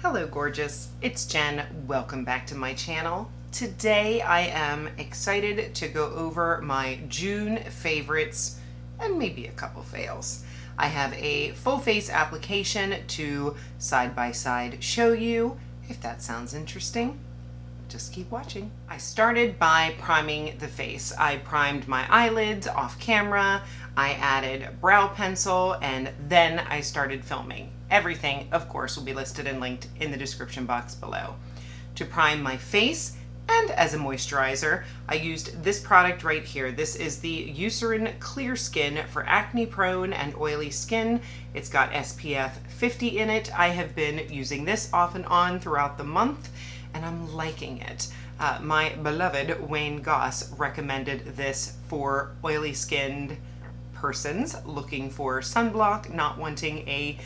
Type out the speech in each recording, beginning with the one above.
Hello gorgeous, it's Jen. Welcome back to my channel. Today I am excited to go over my June favorites and maybe a couple fails. I have a full face application to side by side show you. If that sounds interesting, just keep watching. I started by priming the face. I primed my eyelids off camera, I added brow pencil, and then I started filming. Everything, of course, will be listed and linked in the description box below. To prime my face and as a moisturizer, I used this product right here. This is the Eucerin Clear Skin for acne prone and oily skin. It's got SPF 50 in it. I have been using this off and on throughout the month, and I'm liking it. My beloved Wayne Goss recommended this for oily skinned persons looking for sunblock, not wanting a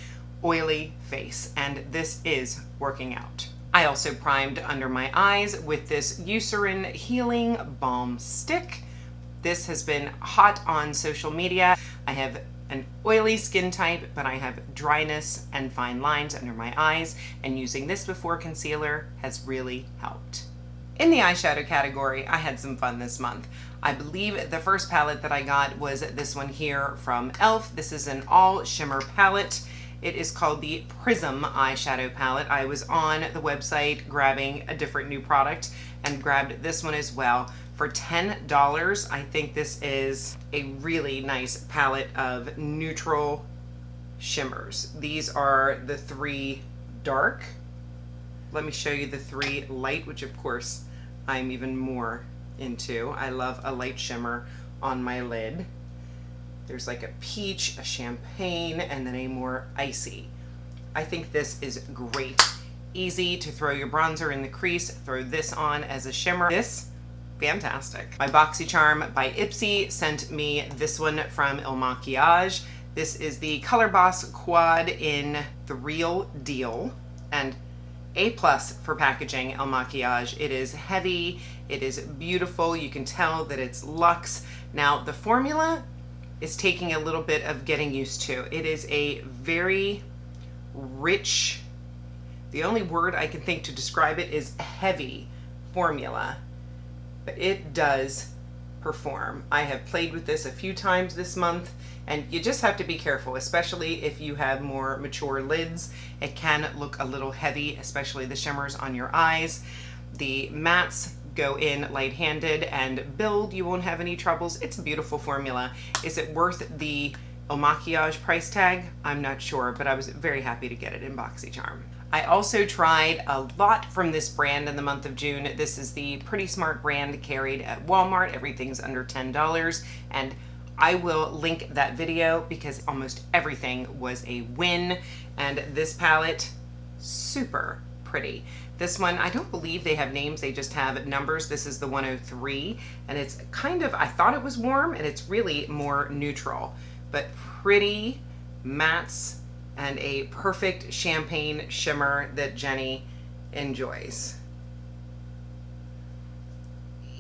oily face, and this is working out. I also primed under my eyes with this Eucerin Healing Balm Stick. This has been hot on social media. I have an oily skin type, but I have dryness and fine lines under my eyes, and using this before concealer has really helped. In the eyeshadow category, I had some fun this month. I believe the first palette that I got was this one here from e.l.f. This is an all shimmer palette. It is called the Prism eyeshadow palette. I was on the website grabbing a different new product and grabbed this one as well. For $10, I think this is a really nice palette of neutral shimmers. These are the three dark. Let me show you the three light, which of course I'm even more into. I love a light shimmer on my lid. There's like a peach, a champagne, and then a more icy. I think this is great. Easy to throw your bronzer in the crease, throw this on as a shimmer. This, fantastic. My BoxyCharm by Ipsy sent me this one from Il Makiage. This is the Color Boss Quad in The Real Deal, and A+ for packaging, Il Makiage. It is heavy, it is beautiful, you can tell that it's luxe. Now the formula is taking a little bit of getting used to. It is a very rich, the only word I can think to describe it is heavy formula, but it does perform. I have played with this a few times this month, and you just have to be careful, especially if you have more mature lids. It can look a little heavy, especially the shimmers on your eyes. The mattes go in light-handed and build. You won't have any troubles. It's a beautiful formula. Is it worth the Il Makiage price tag? I'm not sure, but I was very happy to get it in BoxyCharm. I also tried a lot from this brand in the month of June. This is the Pretty Smart brand carried at Walmart. Everything's under $10, and I will link that video because almost everything was a win. And this palette, super pretty. This one, I don't believe they have names, they just have numbers. This is the 103, and it's kind of, I thought it was warm, and it's really more neutral, but pretty mattes and a perfect champagne shimmer that Jenny enjoys.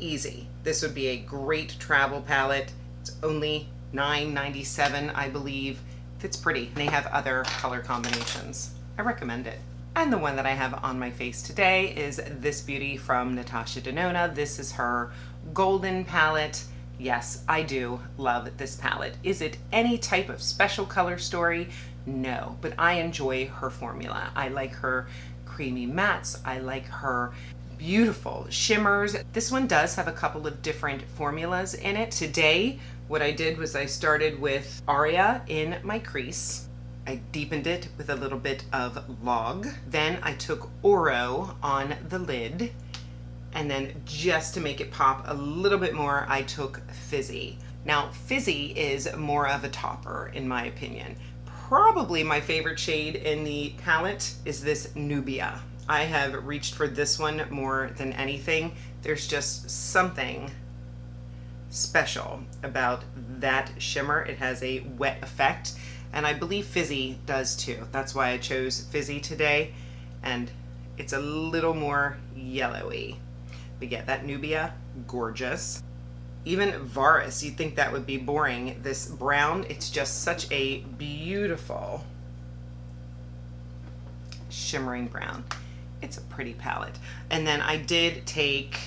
Easy. This would be a great travel palette. It's only $9.97, I believe. It's pretty. They have other color combinations. I recommend it. And the one that I have on my face today is this beauty from Natasha Denona. This is her golden palette. Yes, I do love this palette. Is it any type of special color story? No, but I enjoy her formula. I like her creamy mattes. I like her beautiful shimmers. This one does have a couple of different formulas in it. Today, what I did was I started with Aria in my crease. I deepened it with a little bit of Log. Then I took Oro on the lid, and then just to make it pop a little bit more, I took Fizzy. Now, Fizzy is more of a topper in my opinion. Probably my favorite shade in the palette is this Nubia. I have reached for this one more than anything. There's just something special about that shimmer. It has a wet effect, and I believe Fizzy does too. That's why I chose Fizzy today, and it's a little more yellowy. But yeah, that Nubia, gorgeous. Even Varus, you'd think that would be boring. This brown, it's just such a beautiful shimmering brown. It's a pretty palette. And then I did take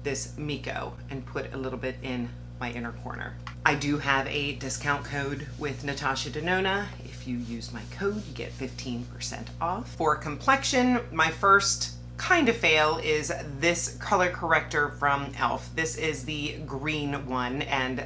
this Miko and put a little bit in my inner corner. I do have a discount code with Natasha Denona. If you use my code, you get 15% off. For complexion, my first kind of fail is this color corrector from e.l.f. This is the green one, and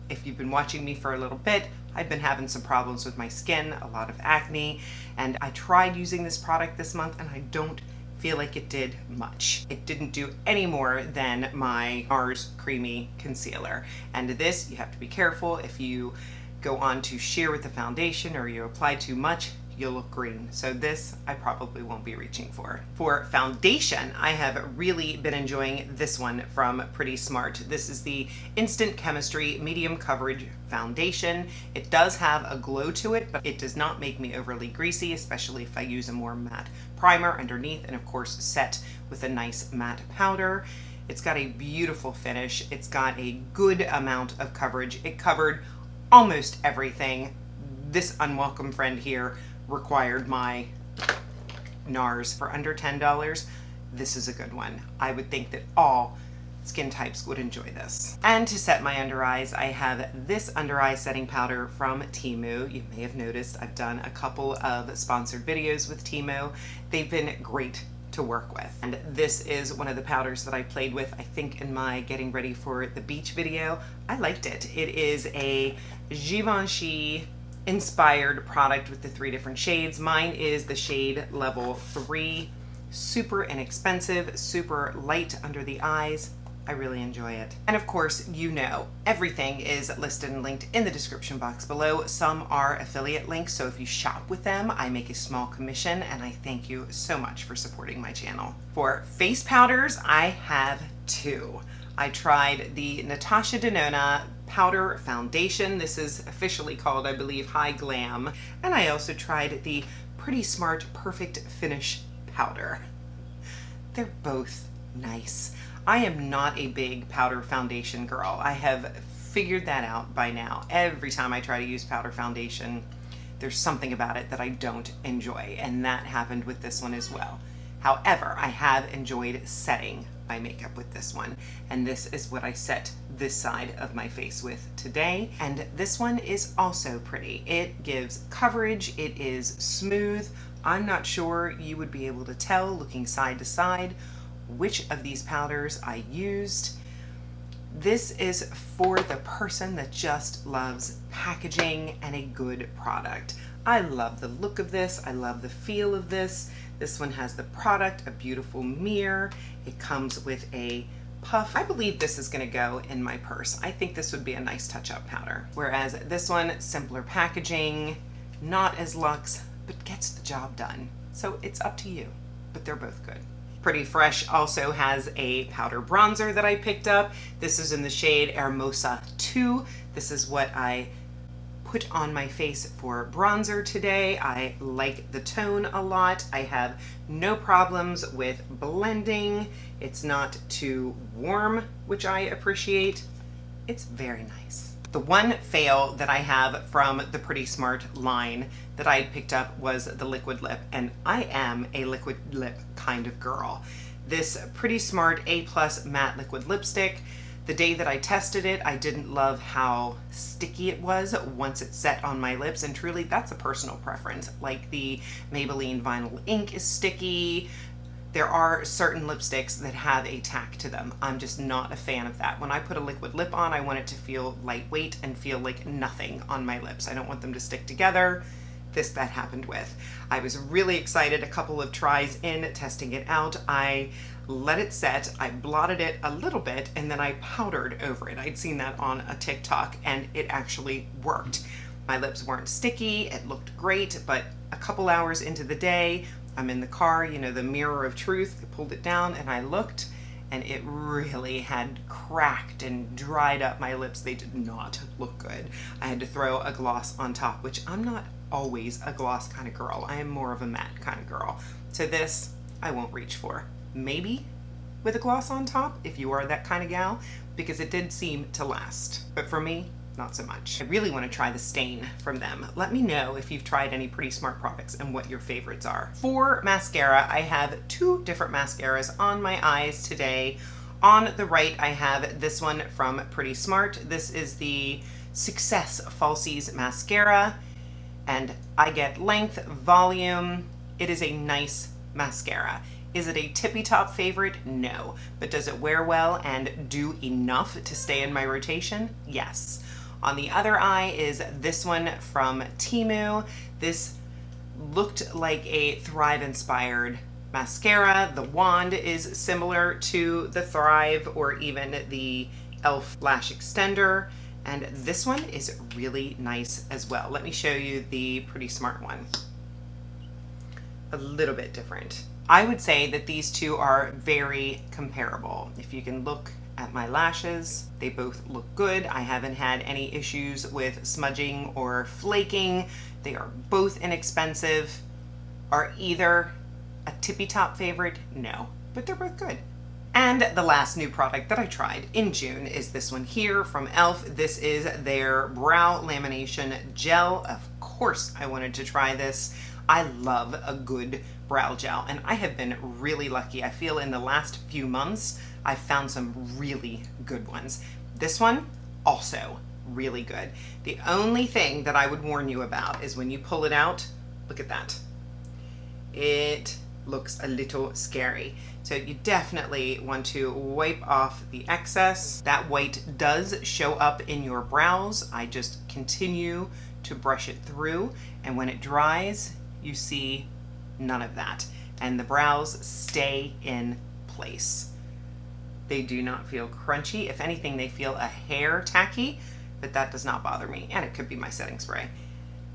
if you've been watching me for a little bit, I've been having some problems with my skin, a lot of acne, and I tried using this product this month and I don't feel like it did much. It didn't do any more than my NARS Creamy Concealer. And this, you have to be careful. If you go on to sheer with the foundation or you apply too much, you'll look green. So this I probably won't be reaching for. For foundation, I have really been enjoying this one from Pretty Smart. This is the Instant Chemistry Medium Coverage Foundation. It does have a glow to it, but it does not make me overly greasy, especially if I use a more matte primer underneath and of course set with a nice matte powder. It's got a beautiful finish. It's got a good amount of coverage. It covered almost everything. This unwelcome friend here required my NARS for under $10. This is a good one. I would think that all skin types would enjoy this. And to set my under eyes, I have this under eye setting powder from Temu. You may have noticed I've done a couple of sponsored videos with Temu. They've been great to work with. And this is one of the powders that I played with, I think, in my getting ready for the beach video. I liked it. It is a Givenchy inspired product with the 3 different shades. Mine is the shade level 3, super inexpensive, super light under the eyes. I really enjoy it. And of course, you know, everything is listed and linked in the description box below. Some are affiliate links, so if you shop with them, I make a small commission, and I thank you so much for supporting my channel. For face powders, I have 2. I tried the Natasha Denona Powder Foundation. This is officially called, I believe, High Glam. And I also tried the Pretty Smart Perfect Finish Powder. They're both nice. I am not a big powder foundation girl. I have figured that out by now. Every time I try to use powder foundation, there's something about it that I don't enjoy, and that happened with this one as well. However, I have enjoyed setting my makeup with this one, and this is what I set this side of my face with today. And this one is also pretty. It gives coverage, it is smooth. I'm not sure you would be able to tell looking side to side which of these powders I used. This is for the person that just loves packaging and a good product. I love the look of this. I love the feel of this. This one has the product, a beautiful mirror. It comes with a puff. I believe this is gonna go in my purse. I think this would be a nice touch-up powder. Whereas this one, simpler packaging, not as luxe, but gets the job done. So it's up to you, but they're both good. Pretty Fresh also has a powder bronzer that I picked up. This is in the shade Hermosa 2. This is what I put on my face for bronzer today. I like the tone a lot. I have no problems with blending. It's not too warm, which I appreciate. It's very nice. The one fail that I have from the Pretty Smart line that I had picked up was the liquid lip, and I am a liquid lip kind of girl. This Pretty Smart A+ matte liquid lipstick, the day that I tested it, I didn't love how sticky it was once it set on my lips, and truly that's a personal preference. Like the Maybelline Vinyl Ink is sticky. There are certain lipsticks that have a tack to them. I'm just not a fan of that. When I put a liquid lip on, I want it to feel lightweight and feel like nothing on my lips. I don't want them to stick together. That happened with. I was really excited. A couple of tries in, testing it out. I let it set, I blotted it a little bit, and then I powdered over it. I'd seen that on a TikTok, and it actually worked. My lips weren't sticky, it looked great, but a couple hours into the day, I'm in the car, you know, the mirror of truth, I pulled it down and I looked, and it really had cracked and dried up my lips. They did not look good. I had to throw a gloss on top, which I'm not always a gloss kind of girl. I am more of a matte kind of girl. So this, I won't reach for. Maybe with a gloss on top, if you are that kind of gal, because it did seem to last. But for me, not so much. I really want to try the stain from them. Let me know if you've tried any Pretty Smart products and what your favorites are. For mascara, I have two different mascaras on my eyes today. On the right, I have this one from Pretty Smart. This is the Success Falsies Mascara, and I get length, volume. It is a nice mascara. Is it a tippy top favorite? No. But does it wear well and do enough to stay in my rotation? Yes. On the other eye is this one from Temu. This looked like a Thrive inspired mascara. The wand is similar to the Thrive or even the e.l.f. lash extender. And this one is really nice as well. Let me show you the Pretty Smart one. A little bit different. I would say that these two are very comparable. If you can look at my lashes, they both look good. I haven't had any issues with smudging or flaking. They are both inexpensive. Are either a tippy top favorite? No, but they're both good. And the last new product that I tried in June is this one here from e.l.f. This is their brow lamination gel. Of course I wanted to try this. I love a good brow gel, and I have been really lucky. I feel in the last few months I've found some really good ones. This one also really good. The only thing that I would warn you about is when you pull it out, look at that. It looks a little scary. So you definitely want to wipe off the excess. That white does show up in your brows. I just continue to brush it through, and when it dries, you see none of that. And the brows stay in place. They do not feel crunchy. If anything, they feel a hair tacky, but that does not bother me. And it could be my setting spray.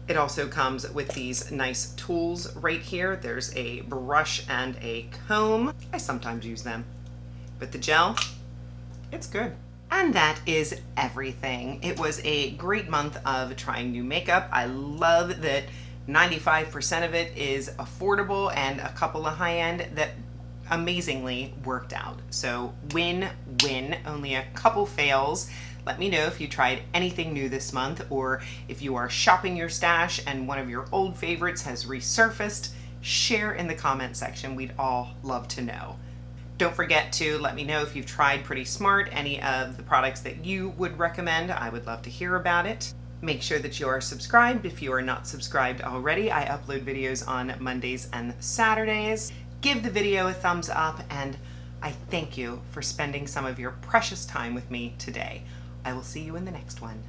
It also comes with these nice tools right here. There's a brush and a comb. I sometimes use them, but the gel, it's good. And that is everything. It was a great month of trying new makeup. I love that 95% of it is affordable and a couple of high-end that amazingly worked out. So win-win, only a couple fails. Let me know if you tried anything new this month, or if you are shopping your stash and one of your old favorites has resurfaced. Share in the comment section. We'd all love to know. Don't forget to let me know if you've tried Pretty Smart, any of the products that you would recommend. I would love to hear about it. Make sure that you are subscribed if you are not subscribed already. I upload videos on Mondays and Saturdays. Give the video a thumbs up, and I thank you for spending some of your precious time with me today. I will see you in the next one.